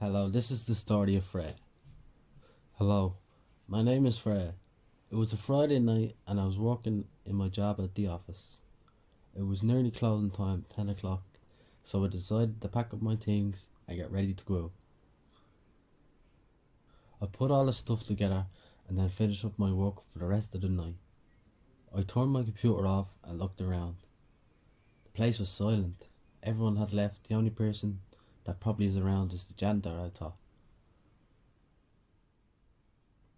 Hello, this is the story of Fred. Hello, my name is Fred. It was a Friday night and I was working in my job at the office. It was nearly closing time, 10 o'clock, so I decided to pack up my things and get ready to go. I put all the stuff together and then finished up my work for the rest of the night. I turned my computer off and looked around. The place was silent. Everyone had left. The only person that probably is around is the janitor, I thought.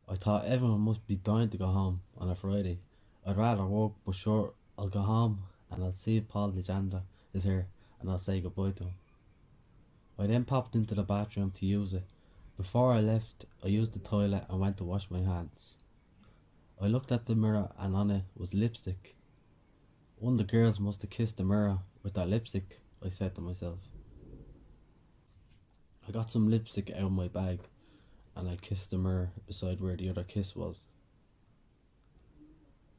I thought everyone must be dying to go home on a Friday. I'd rather work, but sure, I'll go home and I'll see if Paul the janitor is here and I'll say goodbye to him. I then popped into the bathroom to use it. Before I left, I used the toilet and went to wash my hands. I looked at the mirror and on it was lipstick. One of the girls must have kissed the mirror with that lipstick, I said to myself. I got some lipstick out of my bag and I kissed the mirror beside where the other kiss was.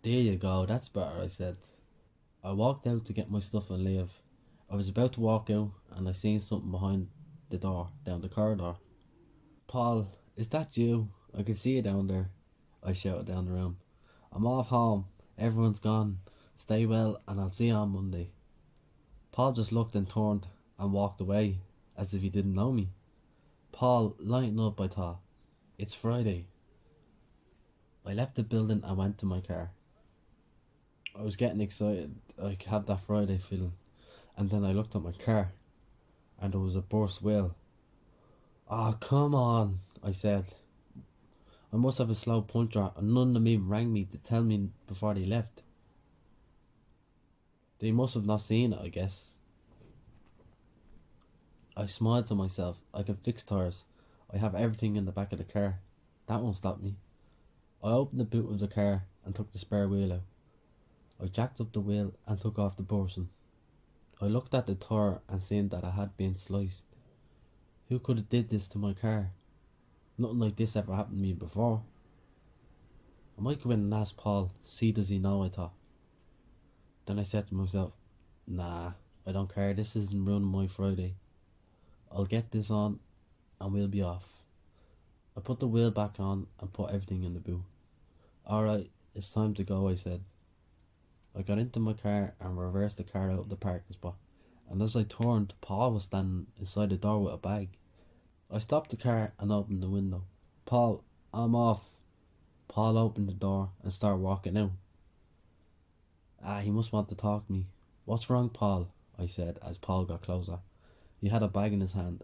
There you go, that's better, I said. I walked out to get my stuff and leave. I was about to walk out and I seen something behind the door, down the corridor. Paul, is that you? I can see you down there, I shouted down the room. I'm off home, everyone's gone. Stay well and I'll see you on Monday. Paul just looked and turned and walked away, as if he didn't know me. Paul, lighten up, I thought. It's Friday. I left the building and went to my car. I was getting excited. I had that Friday feeling. And then I looked at my car and there was a burst wheel. Oh, come on, I said. I must have a slow puncture and none of them even rang me to tell me before they left. They must have not seen it, I guess. I smiled to myself. I can fix tires. I have everything in the back of the car. That won't stop me. I opened the boot of the car and took the spare wheel out. I jacked up the wheel and took off the person. I looked at the tire and seen that it had been sliced. Who could have did this to my car? Nothing like this ever happened to me before. I might go in and ask Paul, see does he know, I thought. Then I said to myself, nah, I don't care, this isn't ruining my Friday. I'll get this on and we'll be off. I put the wheel back on and put everything in the boot. Alright, it's time to go, I said. I got into my car and reversed the car out of the parking spot, and as I turned, Paul was standing inside the door with a bag. I stopped the car and opened the window. Paul, I'm off. Paul opened the door and started walking out. He must want to talk to me. What's wrong, Paul? I said as Paul got closer. He had a bag in his hand.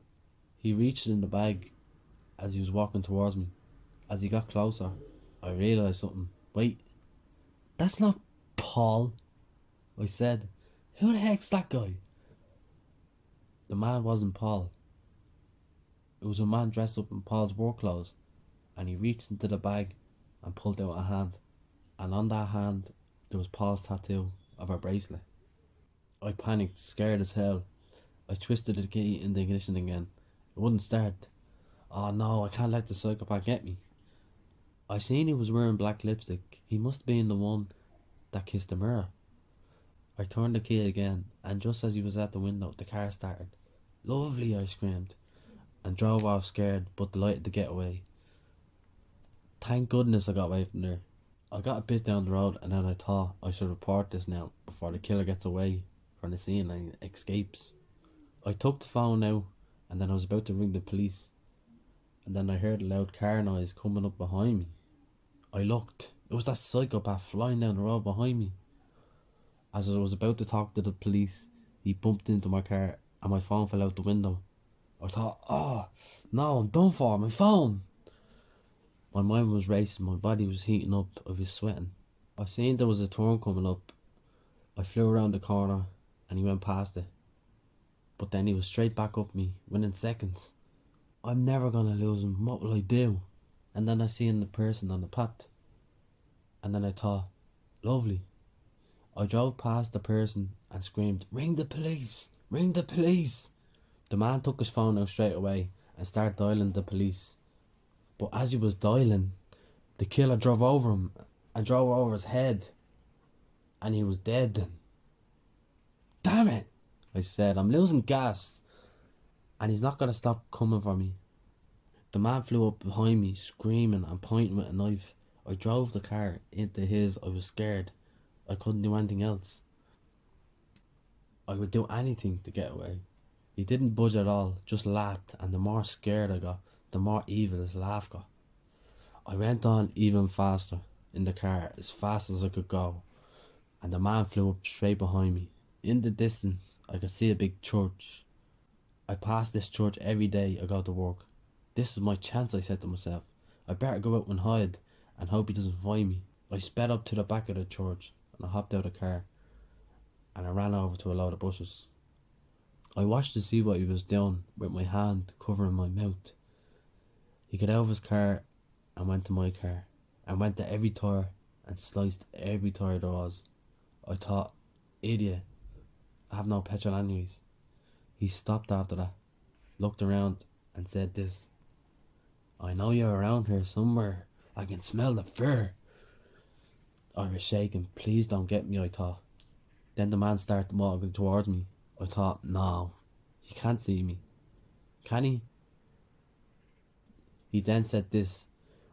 He reached in the bag as he was walking towards me. As he got closer, I realised something. Wait, that's not Paul, I said. Who the heck's that guy? The man wasn't Paul. It was a man dressed up in Paul's work clothes, and he reached into the bag and pulled out a hand, and on that hand there was Paul's tattoo of a bracelet. I panicked, scared as hell. I twisted the key in the ignition again. It wouldn't start. Oh no, I can't let the psychopath get me. I seen he was wearing black lipstick. He must have been the one that kissed the mirror. I turned the key again, and just as he was at the window, the car started. Lovely, I screamed, and drove off scared but delighted to get away. Thank goodness I got away from there. I got a bit down the road and then I thought I should report this now before the killer gets away from the scene and escapes. I took the phone out and then I was about to ring the police, and then I heard a loud car noise coming up behind me. I looked. It was that psychopath flying down the road behind me. As I was about to talk to the police, he bumped into my car and my phone fell out the window. I thought, oh no, I'm done for, my phone. My mind was racing, my body was heating up, I was sweating. I seen there was a turn coming up. I flew around the corner and he went past it. But then he was straight back up me, within seconds. I'm never gonna lose him, what will I do? And then I seen the person on the path. And then I thought, lovely. I drove past the person and screamed, ring the police, ring the police. The man took his phone out straight away and started dialing the police. But as he was dialing, the killer drove over him and drove over his head. And he was dead then. Damn it, I said, I'm losing gas. And he's not going to stop coming for me. The man flew up behind me, screaming and pointing with a knife. I drove the car into his. I was scared. I couldn't do anything else. I would do anything to get away. He didn't budge at all, just laughed, and the more scared I got, the more evil his laugh got. I went on even faster in the car, as fast as I could go, and the man flew up straight behind me. In the distance, I could see a big church. I pass this church every day I go to work. This is my chance, I said to myself. I better go out and hide and hope he doesn't find me. I sped up to the back of the church and I hopped out of the car and I ran over to a load of bushes. I watched to see what he was doing with my hand covering my mouth. He got out of his car and went to my car and went to every tire and sliced every tire there was. I thought, idiot, I have no petrol anyways. He stopped after that, looked around and said this: I know you're around here somewhere. I can smell the fear. I was shaking. Please don't get me, I thought. Then the man started walking towards me. I thought, no, he can't see me. Can he? He then said this: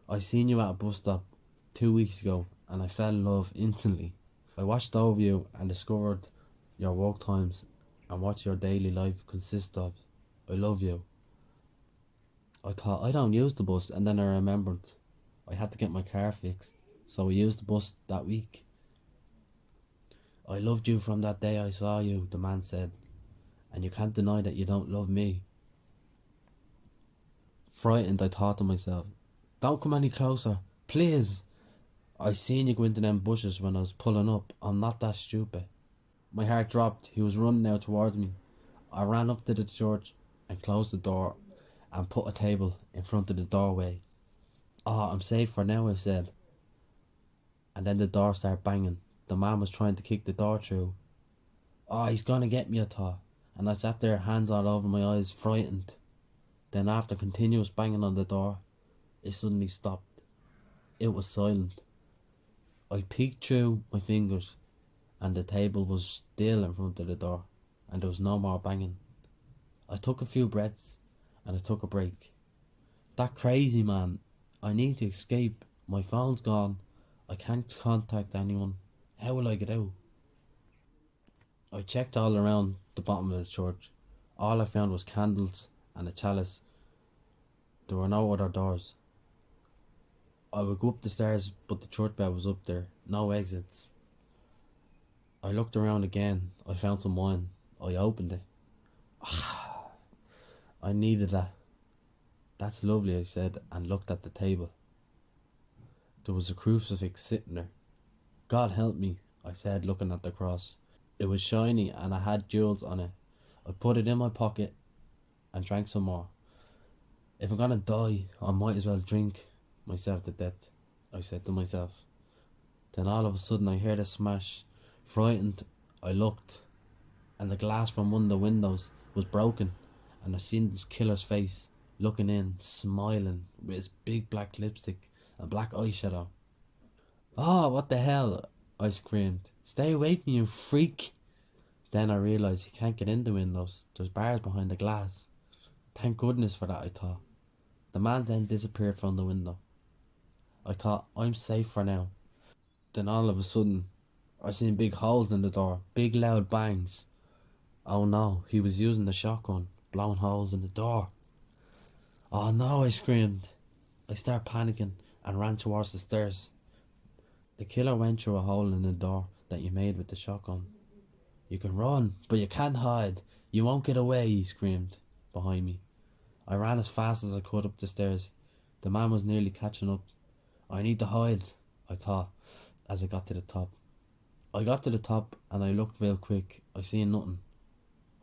I seen you at a bus stop 2 weeks ago and I fell in love instantly. I watched over you and discovered your work times and what your daily life consists of. I love you. I thought, I don't use the bus, and then I remembered I had to get my car fixed, so I used the bus that week. I loved you from that day I saw you, the man said, and you can't deny that you don't love me. Frightened, I thought to myself, don't come any closer, please. I seen you go into them bushes when I was pulling up. I'm not that stupid. My heart dropped. He was running now towards me. I ran up to the church and closed the door and put a table in front of the doorway. Oh, I'm safe for now, I said. And then the door started banging. The man was trying to kick the door through. Oh, he's gonna get me, I thought. And I sat there, hands all over my eyes, frightened. Then after continuous banging on the door, it suddenly stopped. It was silent. I peeked through my fingers and the table was still in front of the door and there was no more banging. I took a few breaths and I took a break. That crazy man. I need to escape. My phone's gone. I can't contact anyone. How will I get out? I checked all around the bottom of the church. All I found was candles and a chalice. There were no other doors. I would go up the stairs, but the church bell was up there. No exits. I looked around again. I found some wine. I opened it. I needed that. That's lovely, I said, and looked at the table. There was a crucifix sitting there. God help me, I said, looking at the cross. It was shiny and I had jewels on it. I put it in my pocket and drank some more. If I'm gonna die, I might as well drink myself to death, I said to myself. Then all of a sudden I heard a smash. Frightened, I looked, and the glass from one of the windows was broken, and I seen this killer's face, looking in, smiling, with his big black lipstick and black eyeshadow. Oh, what the hell, I screamed. Stay away from me, you freak. Then I realised he can't get in the windows. There's bars behind the glass. Thank goodness for that, I thought. The man then disappeared from the window. I thought, I'm safe for now. Then all of a sudden, I seen big holes in the door, big loud bangs. Oh no, he was using the shotgun, blowing holes in the door. Oh no, I screamed. I started panicking and ran towards the stairs. The killer went through a hole in the door that you made with the shotgun. You can run, but you can't hide. You won't get away, he screamed behind me. I ran as fast as I could up the stairs. The man was nearly catching up. I need to hide, I thought, as I got to the top. I got to the top and I looked real quick. I seen nothing.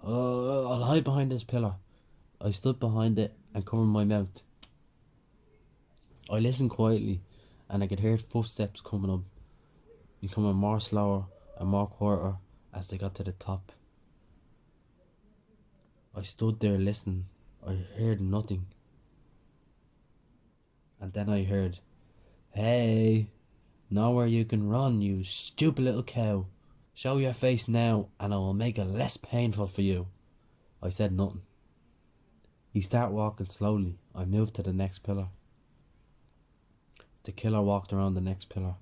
I'll hide behind this pillar. I stood behind it and covered my mouth. I listened quietly and I could hear footsteps coming up, becoming more slower and more quieter as they got to the top. I stood there listening. I heard nothing. And then I heard, hey, nowhere you can run, you stupid little cow. Show your face now and I will make it less painful for you. I said nothing. He started walking slowly. I moved to the next pillar. The killer walked around the next pillar.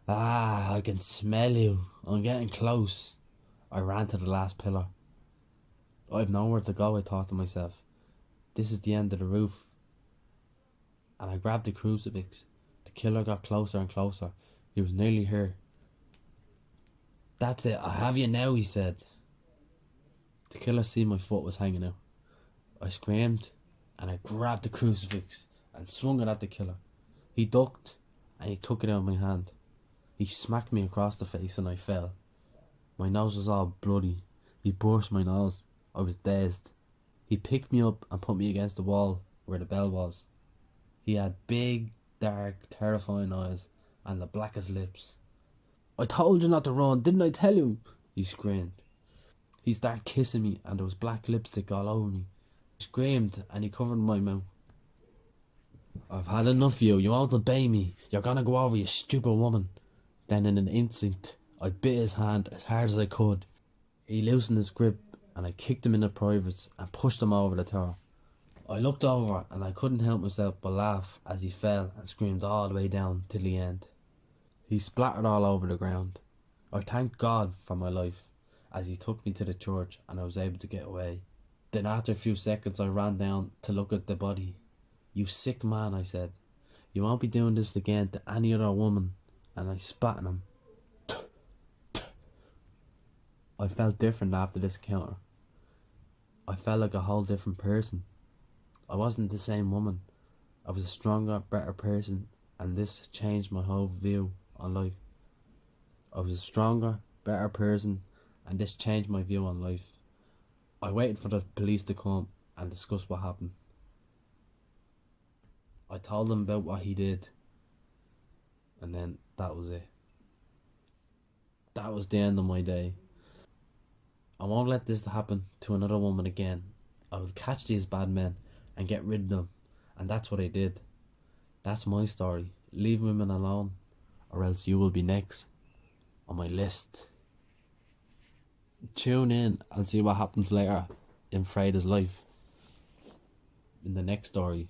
Ah, I can smell you. I'm getting close. I ran to the last pillar. I've nowhere to go, I thought to myself. This is the end of the roof. And I grabbed the crucifix. The killer got closer and closer. He was nearly here. That's it, I have you now, he said. The killer seen my foot was hanging out. I screamed and I grabbed the crucifix and swung it at the killer. He ducked and he took it out of my hand. He smacked me across the face and I fell. My nose was all bloody. He burst my nose. I was dazed. He picked me up and put me against the wall where the bell was. He had big, dark, terrifying eyes and the blackest lips. I told you not to run, didn't I tell you? He screamed. He started kissing me and there was black lipstick all over me. He screamed and he covered my mouth. I've had enough of you. You won't obey me. You're gonna go over, you stupid woman. Then in an instant, I bit his hand as hard as I could. He loosened his grip and I kicked him in the privates and pushed him over the tower. I looked over and I couldn't help myself but laugh as he fell and screamed all the way down till the end. He splattered all over the ground. I thanked God for my life as he took me to the church and I was able to get away. Then after a few seconds I ran down to look at the body. You sick man, I said. You won't be doing this again to any other woman. And I spat on him. I felt different after this encounter. I felt like a whole different person. I wasn't the same woman. I was a stronger, better person, and this changed my whole view on life. I was a stronger, better person, and this changed my view on life. I waited for the police to come and discuss what happened. I told them about what he did, and then that was it. That was the end of my day. I won't let this happen to another woman again. I will catch these bad men and get rid of them, and that's what I did. That's my story. Leave women alone, or else you will be next on my list. Tune in and see what happens later in Freyja's life in the next story.